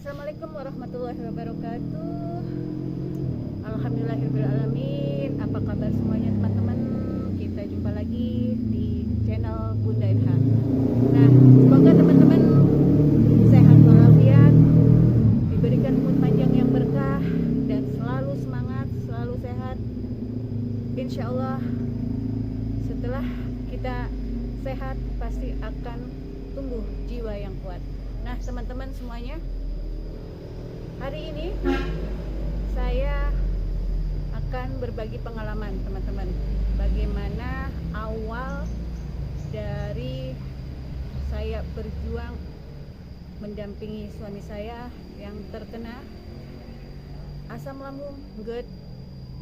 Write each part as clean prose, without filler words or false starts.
Assalamualaikum warahmatullahi wabarakatuh. Alhamdulillahirrahmanirrahim. Apa kabar semuanya teman-teman? Kita jumpa lagi di channel Bunda NH. Nah, semoga teman-teman sehat walafiat, diberikan umur panjang yang berkah, dan selalu semangat, selalu sehat. Insya Allah setelah kita sehat pasti akan tumbuh jiwa yang kuat. Nah teman-teman semuanya, hari ini saya akan berbagi pengalaman teman-teman, bagaimana awal dari saya berjuang mendampingi suami saya yang terkena asam lambung, GERD,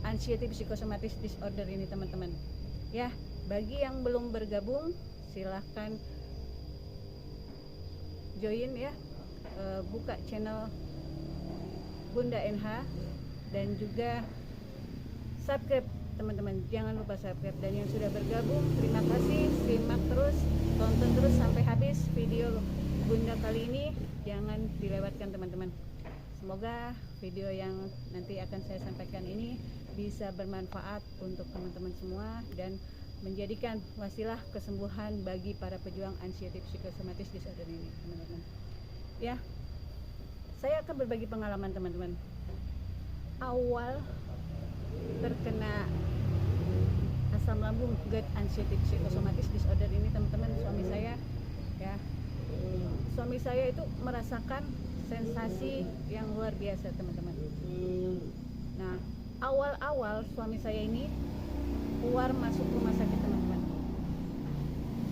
anxiety psychosomatic disorder ini teman-teman. Ya, bagi yang belum bergabung silahkan join ya, buka channel Bunda NH dan juga subscribe teman-teman, jangan lupa subscribe. Dan yang sudah bergabung terima kasih, simak terus, tonton terus sampai habis video Bunda kali ini, jangan dilewatkan teman-teman. Semoga video yang nanti akan saya sampaikan ini bisa bermanfaat untuk teman-teman semua dan menjadikan wasilah kesembuhan bagi para pejuang anxiety psychosomatic disorder ini teman-teman. Ya, saya akan berbagi pengalaman teman-teman. Awal terkena asam lambung, GERD, anxiety psychosomatic disorder ini teman-teman, suami saya ya, suami saya itu merasakan sensasi yang luar biasa teman-teman. Nah, awal-awal suami saya ini keluar masuk rumah sakit teman-teman,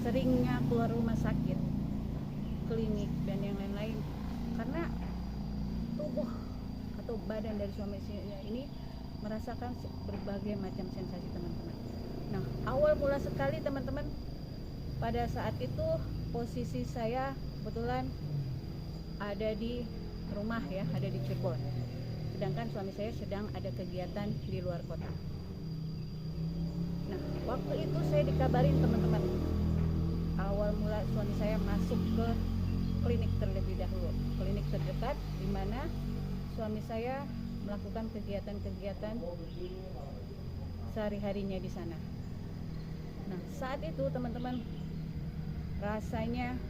seringnya keluar rumah sakit, klinik dan yang lain-lain, karena tubuh atau badan dari suami saya ini merasakan berbagai macam sensasi teman-teman. Nah, awal mula sekali teman-teman, pada saat itu posisi saya kebetulan ada di rumah ya, ada di Cirebon, sedangkan suami saya sedang ada kegiatan di luar kota. Nah, waktu itu saya dikabarin teman-teman, awal mula suami saya masuk ke klinik terlebih dahulu, klinik terdekat di mana suami saya melakukan kegiatan-kegiatan sehari-harinya di sana. Nah, saat itu teman-teman, rasanya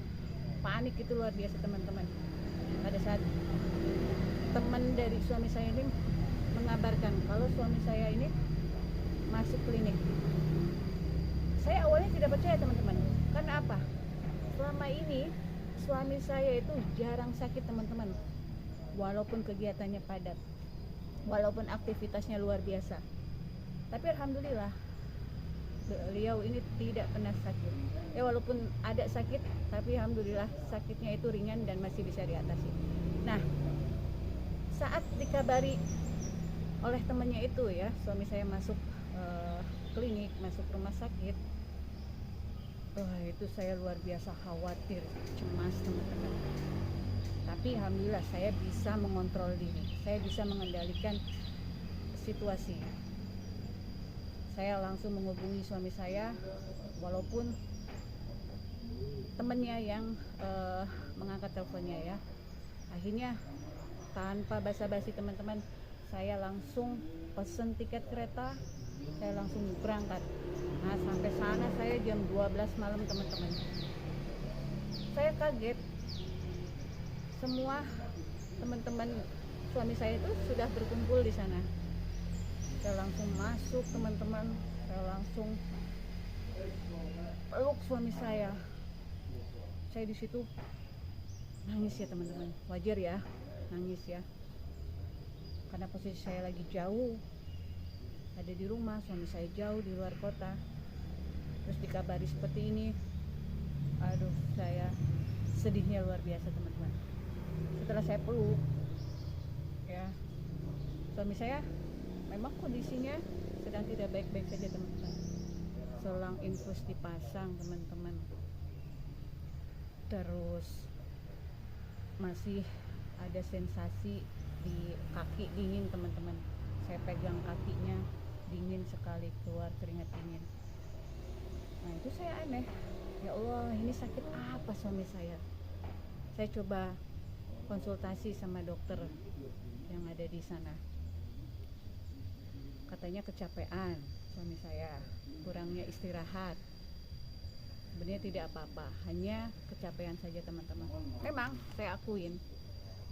panik itu luar biasa teman-teman. Pada saat teman dari suami saya ini mengabarkan kalau suami saya ini masuk klinik, saya awalnya tidak percaya teman-teman. Karena apa? Selama ini suami saya itu jarang sakit teman-teman, walaupun kegiatannya padat, walaupun aktivitasnya luar biasa. Tapi alhamdulillah beliau ini tidak pernah sakit. Ya walaupun ada sakit, tapi alhamdulillah sakitnya itu ringan dan masih bisa diatasi. Nah, saat dikabari oleh temannya itu ya, suami saya masuk klinik, masuk rumah sakit, itu saya luar biasa khawatir, cemas teman-teman. Tapi alhamdulillah saya bisa mengontrol diri, saya bisa mengendalikan situasi. Saya langsung menghubungi suami saya, walaupun temennya yang mengangkat teleponnya ya. Akhirnya tanpa basa-basi teman-teman, saya langsung pesen tiket kereta, saya langsung berangkat. Nah, sampai sana saya jam 12 malam teman-teman. Saya kaget, semua teman-teman suami saya itu sudah berkumpul di sana. Saya langsung masuk teman-teman, saya langsung peluk suami saya. Saya di situ nangis ya teman-teman, wajar ya nangis ya, karena posisi saya lagi jauh, ada di rumah, suami saya jauh di luar kota, terus dikabari seperti ini. Aduh, saya sedihnya luar biasa teman-teman. Setelah saya peluk ya, suami saya memang kondisinya sedang tidak baik-baik saja teman-teman. Selang infus dipasang teman-teman, terus masih ada sensasi di kaki dingin teman-teman. Saya pegang kakinya dingin sekali, keluar keringat dingin. Nah, itu saya aneh, ya Allah, ini sakit apa suami saya? Saya coba konsultasi sama dokter yang ada di sana. Katanya kecapean suami saya, kurangnya istirahat. Sebenarnya tidak apa-apa, hanya kecapean saja teman-teman. Memang saya akuin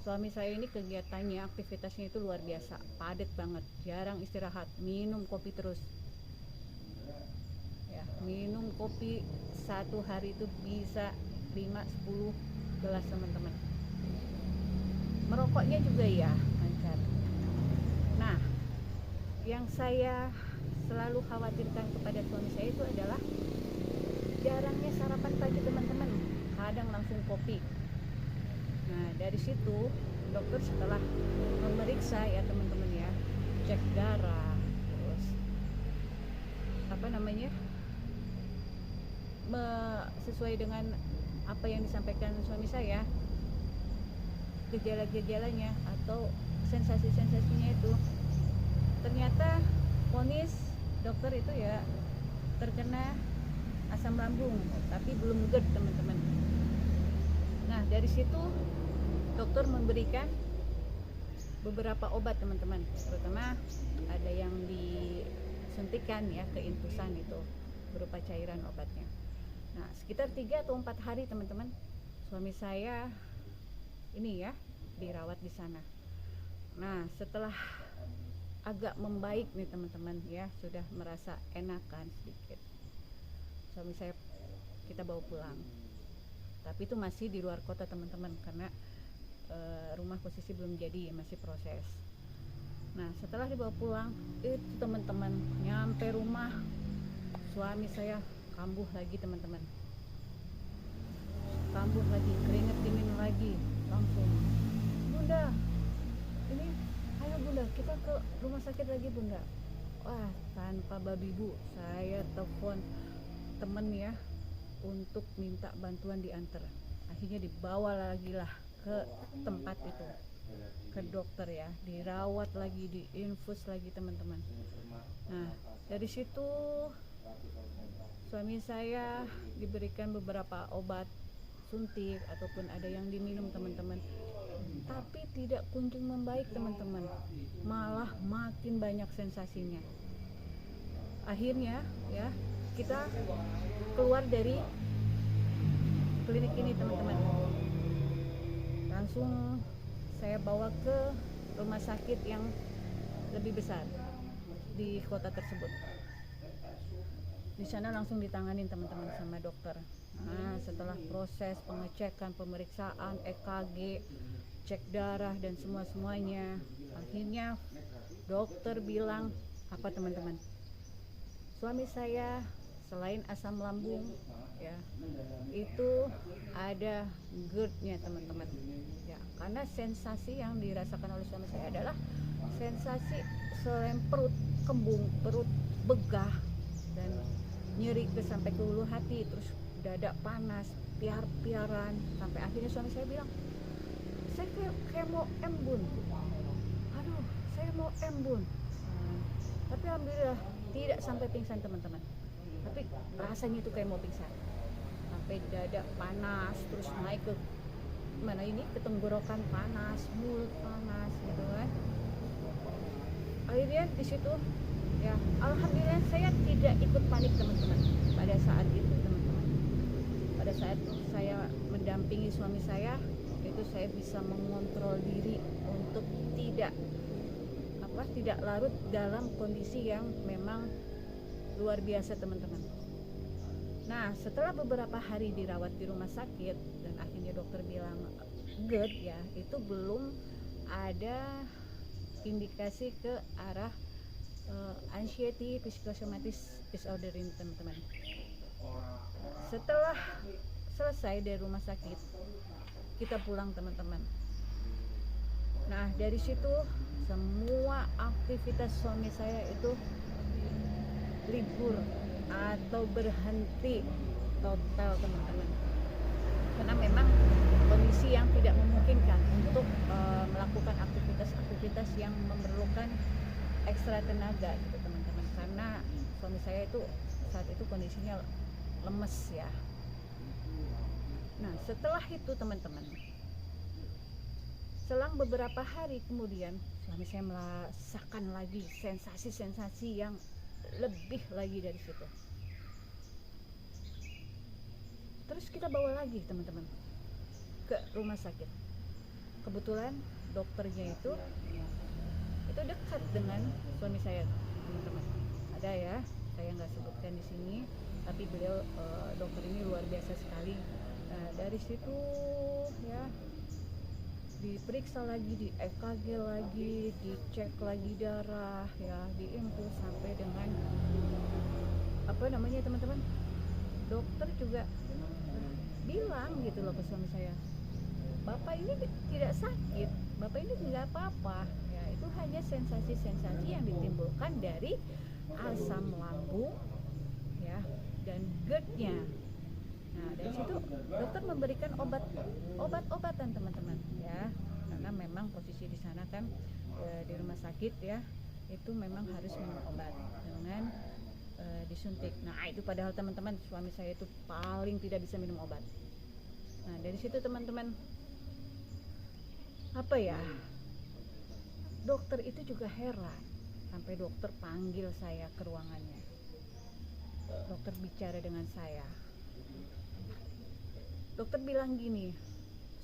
suami saya ini kegiatannya, aktivitasnya itu luar biasa, padat banget, jarang istirahat, minum kopi terus ya, minum kopi satu hari itu bisa 5-10 gelas teman-teman. Merokoknya juga ya lancar. Nah, yang saya selalu khawatirkan kepada suami saya itu adalah jarangnya sarapan pagi teman-teman, kadang langsung kopi. Nah, dari situ dokter setelah memeriksa ya teman-teman ya, cek darah, terus sesuai dengan apa yang disampaikan suami saya, gejala-gejalanya atau sensasi-sensasinya itu, ternyata vonis dokter itu ya terkena asam lambung, tapi belum GERD teman-teman. Nah, dari situ dokter memberikan beberapa obat teman-teman, terutama ada yang disuntikan ya ke infusan, itu berupa cairan obatnya. Nah, sekitar 3 atau 4 hari teman-teman, suami saya ini ya dirawat di sana. Nah, setelah agak membaik nih teman-teman ya, sudah merasa enakan sedikit, suami saya kita bawa pulang. Tapi itu masih di luar kota teman-teman, karena rumah posisi belum jadi, masih proses. Nah, setelah dibawa pulang itu teman-teman, nyampe rumah suami saya kambuh lagi teman-teman, kambuh lagi, keringet dingin lagi, langsung, "Bunda, ini ayo Bunda, kita ke rumah sakit lagi Bunda." Wah, tanpa babi bu, saya telepon temen ya untuk minta bantuan diantar. Akhirnya dibawa lagi lah ke tempat itu, ke dokter ya, dirawat lagi, diinfus lagi teman-teman. Nah, dari situ suami saya diberikan beberapa obat suntik ataupun ada yang diminum teman-teman, tapi tidak kunjung membaik teman-teman, malah makin banyak sensasinya. Akhirnya ya kita keluar dari klinik ini teman-teman, langsung saya bawa ke rumah sakit yang lebih besar di kota tersebut. Di sana langsung ditanganin teman-teman sama dokter. Nah, setelah proses pengecekan, pemeriksaan, EKG, cek darah dan semuanya, akhirnya dokter bilang apa teman-teman? Suami saya selain asam lambung ya, itu ada GERD-nya teman-teman. Ya, karena sensasi yang dirasakan oleh suami saya adalah sensasi selain perut kembung, perut begah dan nyeri sampai ke ulu hati, terus dada panas, piar-piaran, sampai akhirnya suami saya bilang, "Saya kayak mau embun. Aduh, saya mau embun." Tapi alhamdulillah tidak sampai pingsan teman-teman, tapi rasanya itu kayak mau pingsan, sampai dada panas, terus naik ke mana ini, ke tenggorokan panas, mulut panas gitu kan. Akhirnya di situ ya alhamdulillah saya tidak ikut panik teman-teman pada saat itu teman-teman. Pada saat saya mendampingi suami saya itu, saya bisa mengontrol diri untuk tidak larut dalam kondisi yang memang luar biasa teman-teman. Nah, setelah beberapa hari dirawat di rumah sakit dan akhirnya dokter bilang GERD ya, itu belum ada indikasi ke arah anxiety psychosomatic disorder ini teman-teman. Setelah selesai dari rumah sakit, kita pulang teman-teman. Nah, dari situ semua aktivitas suami saya itu libur atau berhenti total teman-teman, karena memang kondisi yang tidak memungkinkan untuk melakukan aktivitas yang memerlukan ekstra tenaga gitu teman-teman, karena suami saya itu saat itu kondisinya lemes ya. Nah, setelah itu teman-teman, Selang beberapa hari kemudian suami saya merasakan lagi sensasi-sensasi yang lebih lagi dari situ. Terus kita bawa lagi teman-teman ke rumah sakit. Kebetulan dokternya itu dekat dengan suami saya, teman-teman. Ada ya, saya nggak sebutkan di sini, tapi beliau dokter ini luar biasa sekali. Nah, dari situ ya diperiksa lagi, di EKG lagi, dicek lagi darah ya, diinfus sampai dengan apa namanya teman-teman, dokter juga bilang gitu loh ke suami saya, bapak ini tidak sakit, bapak ini tidak apa-apa ya, itu hanya sensasi-sensasi yang ditimbulkan dari asam lambung ya dan GERD-nya. Nah, dari situ dokter memberikan obat-obatan teman-teman ya, karena memang posisi di sana kan di rumah sakit ya, itu memang harus minum obat dengan disuntik. Nah, itu padahal teman-teman suami saya itu paling tidak bisa minum obat. Nah, dari situ teman-teman, apa ya, dokter itu juga heran sampai dokter panggil saya ke ruangannya. Dokter bicara dengan saya. Dokter bilang gini,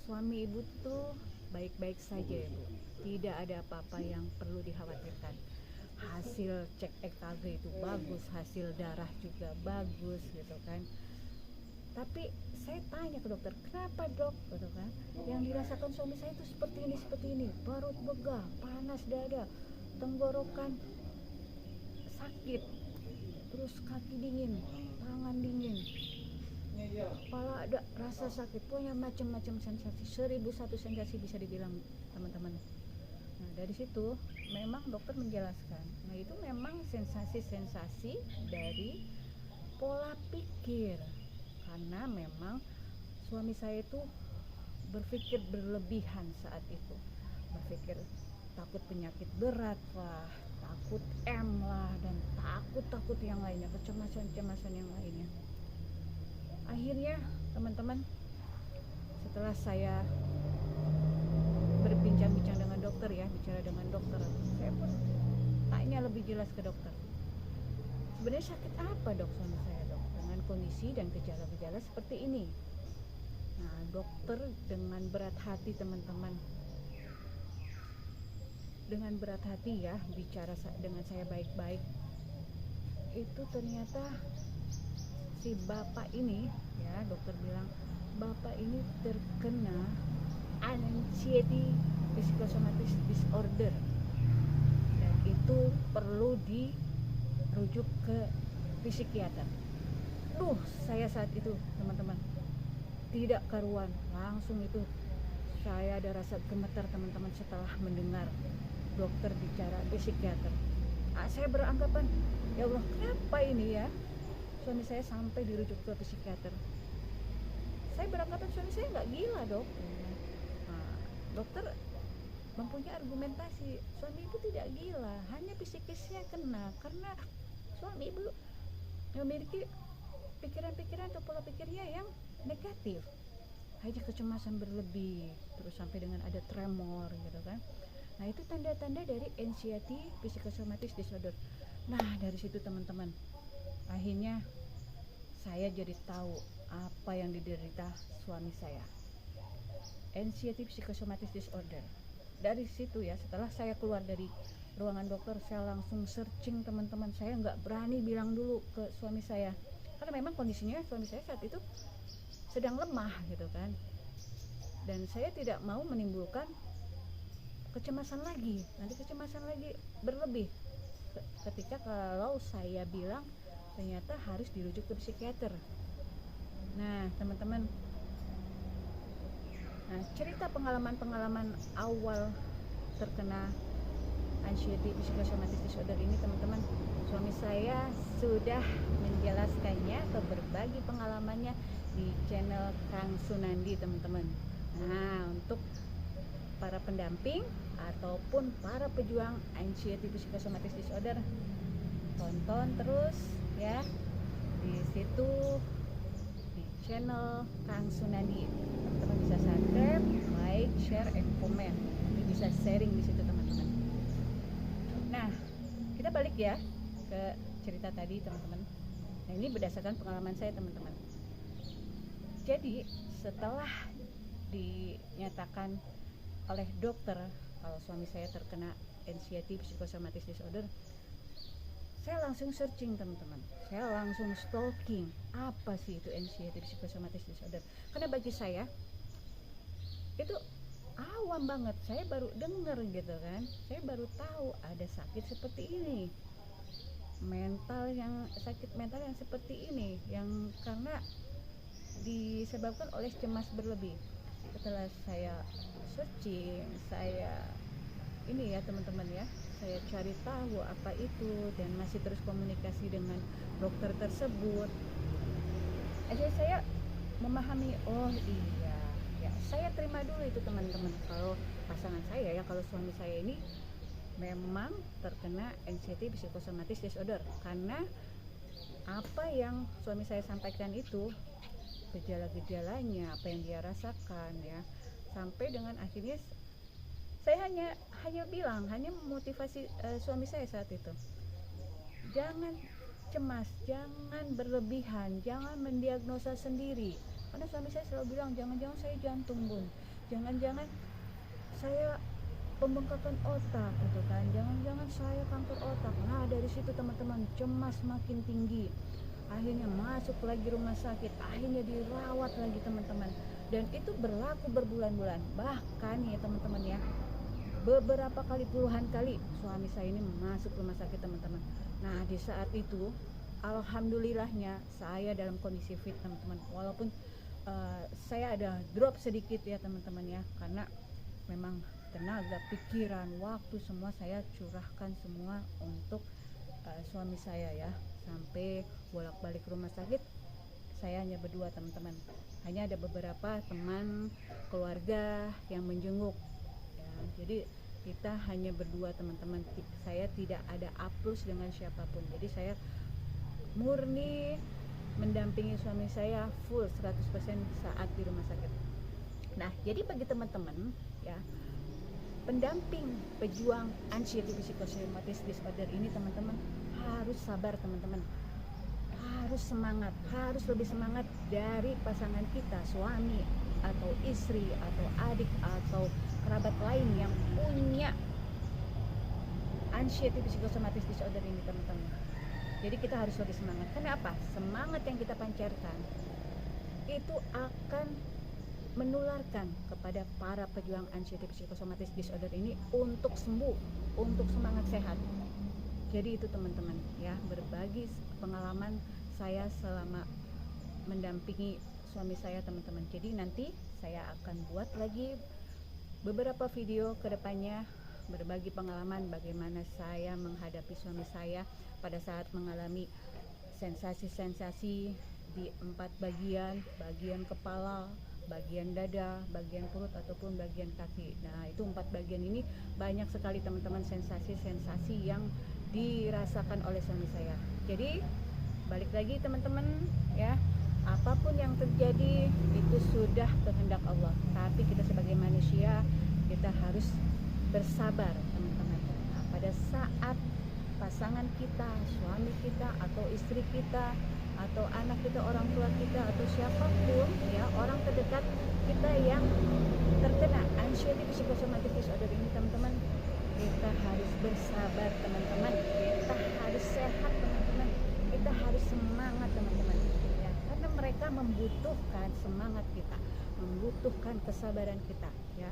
suami ibu tuh baik-baik saja ya bu, tidak ada apa-apa yang perlu dikhawatirkan. Hasil cek EKG itu bagus, hasil darah juga bagus gitu kan. Tapi saya tanya ke dokter, kenapa dok? Gitu kan, yang dirasakan suami saya itu seperti ini, perut begah, panas dada, tenggorokan sakit, terus kaki dingin, tangan dingin, kepala ada rasa sakit, pokoknya macam-macam sensasi, 1001 sensasi bisa dibilang teman-teman. Nah, dari situ memang dokter menjelaskan, nah itu memang sensasi-sensasi dari pola pikir, karena memang suami saya itu berpikir berlebihan saat itu, berpikir takut penyakit berat lah, takut M lah, dan takut yang lainnya, kecemasan yang lainnya. Akhirnya teman-teman, setelah saya berbincang-bincang dengan dokter ya, bicara dengan dokter, saya pun tanya lebih jelas ke dokter, sebenarnya sakit apa dok suami saya dok dengan kondisi dan gejala-gejala seperti ini. Nah, dokter dengan berat hati teman-teman, dengan berat hati ya, bicara dengan saya baik-baik. Itu ternyata si bapak ini ya, dokter bilang bapak ini terkena anxiety psychosomatic disorder, dan itu perlu dirujuk ke psikiater. Saya saat itu teman-teman tidak karuan, langsung itu saya ada rasa gemetar teman-teman setelah mendengar dokter bicara psikiater. Saya beranggapan, ya Allah, kenapa ini ya suami saya sampai dirujuk ke psikiater? Saya beranggapan suami saya nggak gila dok. Nah, dokter mempunyai argumentasi, suami ibu tidak gila, hanya psikisnya kena karena suami ibu memiliki pikiran-pikiran atau pola pikirnya yang negatif, hanya kecemasan berlebih, terus sampai dengan ada tremor gitu kan. Nah, itu tanda-tanda dari anxiety psychosomatic disorder. Nah, dari situ teman-teman, akhirnya saya jadi tahu apa yang diderita suami saya, anxiety psychosomatic disorder. Dari situ ya, setelah saya keluar dari ruangan dokter, saya langsung searching teman-teman. Saya nggak berani bilang dulu ke suami saya, karena memang kondisinya suami saya saat itu sedang lemah gitu kan, dan saya tidak mau menimbulkan kecemasan lagi, nanti kecemasan lagi berlebih ketika kalau saya bilang ternyata harus dirujuk ke psikiater. Nah teman-teman, nah cerita pengalaman awal terkena anxiety psychosomatic disorder ini teman-teman, suami saya sudah menjelaskannya atau berbagi pengalamannya di channel Kang Sunandi teman-teman. Nah, untuk para pendamping ataupun para pejuang anxiety psychosomatic disorder, tonton terus ya di situ, di channel Kang Sunandi. Teman-teman bisa subscribe, like, like, share, and comment. Jadi bisa sharing di situ teman-teman. Nah, kita balik ya ke cerita tadi teman-teman. Nah, ini berdasarkan pengalaman saya teman-teman. Jadi setelah dinyatakan oleh dokter kalau suami saya terkena anxiety psychosomatic disorder, saya langsung searching teman-teman. Saya langsung stalking apa sih itu anxiety psychosomatic disorder. Karena bagi saya itu awam banget. Saya baru dengar gitu kan. Saya baru tahu ada sakit seperti ini. Sakit mental yang seperti ini yang karena disebabkan oleh cemas berlebih. Setelah saya searching, saya ini ya teman-teman ya, saya cari tahu apa itu dan masih terus komunikasi dengan dokter tersebut. Akhirnya saya memahami, oh iya ya, saya terima dulu itu teman-teman, kalau pasangan saya ya, kalau suami saya ini memang terkena anxiety psychosomatic disorder. Karena apa yang suami saya sampaikan itu, gejala-gejalanya, apa yang dia rasakan ya, sampai dengan akhirnya saya hanya memotivasi suami saya saat itu, jangan cemas, jangan berlebihan, jangan mendiagnosa sendiri. Karena suami saya selalu bilang, jangan-jangan saya jantung bun, jangan-jangan saya pembengkakan otak gitu kan, jangan-jangan saya kanker otak. Nah dari situ teman-teman, cemas makin tinggi, akhirnya masuk lagi rumah sakit, akhirnya dirawat lagi teman-teman, dan itu berlaku berbulan-bulan. Bahkan ya teman-teman ya, beberapa kali, puluhan kali suami saya ini masuk rumah sakit teman-teman. Nah di saat itu alhamdulillahnya saya dalam kondisi fit teman-teman, walaupun saya ada drop sedikit ya teman-teman ya, karena memang tenaga, pikiran, waktu semua saya curahkan semua untuk suami saya ya. Sampai bolak-balik rumah sakit saya hanya berdua teman-teman, hanya ada beberapa teman keluarga yang menjenguk ya. Jadi kita hanya berdua teman-teman, saya tidak ada aplus dengan siapapun. Jadi saya murni mendampingi suami saya full 100% saat di rumah sakit. Nah jadi bagi teman-teman ya, pendamping pejuang anxiety psychosomatic disorder ini teman-teman harus sabar teman-teman, harus semangat, harus lebih semangat dari pasangan kita, suami atau istri atau adik atau kerabat lain yang punya anxiety psychosomatic disorder ini teman-teman. Jadi kita harus lebih semangat. Kenapa? Semangat yang kita pancarkan itu akan menularkan kepada para pejuang anxiety psychosomatic disorder ini untuk sembuh, untuk semangat sehat. Jadi itu teman-teman ya, berbagi pengalaman saya selama mendampingi suami saya teman-teman. Jadi nanti saya akan buat lagi beberapa video ke depannya, berbagi pengalaman bagaimana saya menghadapi suami saya pada saat mengalami sensasi-sensasi di 4 bagian kepala, bagian dada, bagian perut ataupun bagian kaki. Nah itu 4 bagian ini banyak sekali teman-teman sensasi-sensasi yang dirasakan oleh suami saya. Jadi balik lagi teman-teman ya, apapun yang terjadi itu sudah kehendak Allah, tapi kita sebagai manusia kita harus bersabar teman-teman. Nah, pada saat pasangan kita, suami kita atau istri kita atau anak kita, orang tua kita atau siapapun ya, orang terdekat kita yang terkena anxiety psychosomatic disorder ini teman-teman, kita harus bersabar teman-teman, kita harus sehat teman-teman, kita harus semangat teman-teman ya, karena mereka membutuhkan semangat kita, membutuhkan kesabaran kita ya.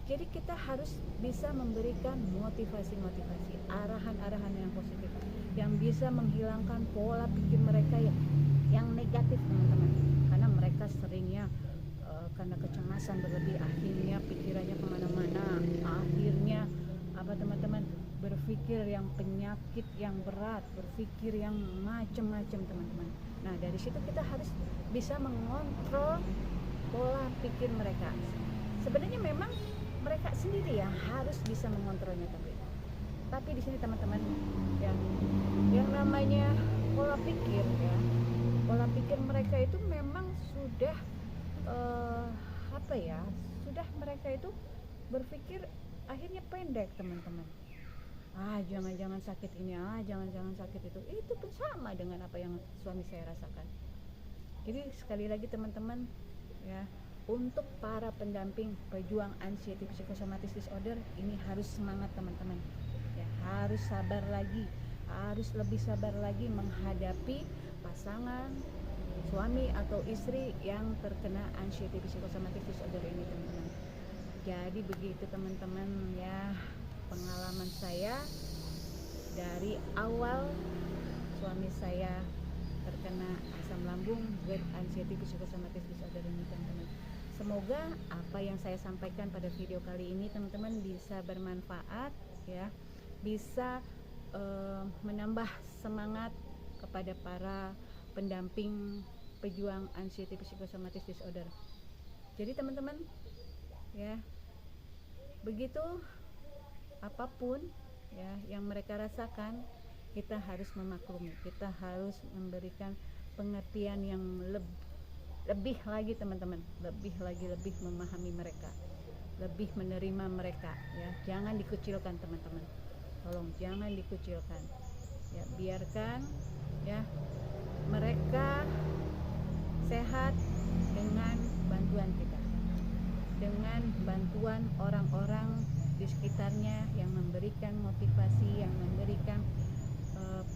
Jadi kita harus bisa memberikan motivasi-motivasi, arahan-arahan yang positif, yang bisa menghilangkan pola pikir mereka yang negatif teman-teman. Karena mereka seringnya karena kecemasan berlebih, akhirnya pikirannya kemana-mana, akhirnya apa teman-teman, berpikir yang penyakit yang berat, berpikir yang macam-macam teman-teman. Nah dari situ kita harus bisa mengontrol pola pikir mereka. Sebenarnya memang mereka sendiri yang harus bisa mengontrolnya, tapi di sini teman-teman ya, yang namanya pola pikir ya, pola pikir mereka itu memang sudah apa ya, sudah mereka itu berpikir akhirnya pendek teman-teman. Jangan-jangan sakit ini, jangan-jangan sakit itu pun sama dengan apa yang suami saya rasakan. Jadi sekali lagi teman-teman ya, untuk para pendamping pejuang anxiety psychosomatic disorder ini harus semangat teman-teman ya, harus sabar lagi, harus lebih sabar lagi menghadapi pasangan, suami atau istri yang terkena anxiety psychosomatic disorder ini teman-teman. Jadi begitu teman-teman ya, pengalaman saya dari awal suami saya terkena asam lambung with anxiety psychosomatic disorder ini teman-teman. Semoga apa yang saya sampaikan pada video kali ini teman-teman bisa bermanfaat ya, bisa menambah semangat kepada para pendamping pejuang anxiety psychosomatic disorder. Jadi teman-teman ya, begitu apapun ya yang mereka rasakan, kita harus memaklumi, kita harus memberikan pengertian yang lebih lagi teman-teman, lebih memahami mereka, lebih menerima mereka ya. Jangan dikucilkan teman-teman, tolong jangan dikucilkan ya, biarkan ya mereka sehat dengan bantuan kita, dengan bantuan orang-orang di sekitarnya yang memberikan motivasi, yang memberikan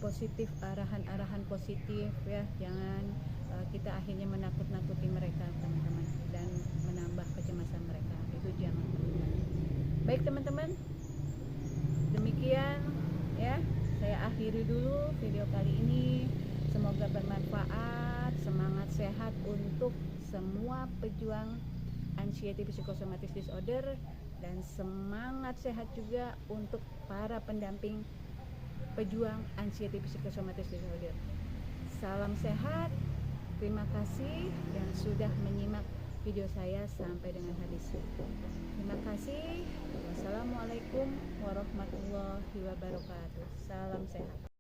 positif, arahan-arahan positif ya. Jangan kita akhirnya menakut-nakuti mereka teman-teman dan menambah kecemasan mereka, itu jangan. Baik teman-teman, demikian ya, saya akhiri dulu video kali ini. Semoga bermanfaat, semangat sehat untuk semua pejuang anxiety psychosomatic disorder, dan semangat sehat juga untuk para pendamping pejuang anxiety psychosomatic disorder. Salam sehat, terima kasih yang sudah menyimak video saya sampai dengan habis. Terima kasih. Wassalamualaikum warahmatullahi wabarakatuh. Salam sehat.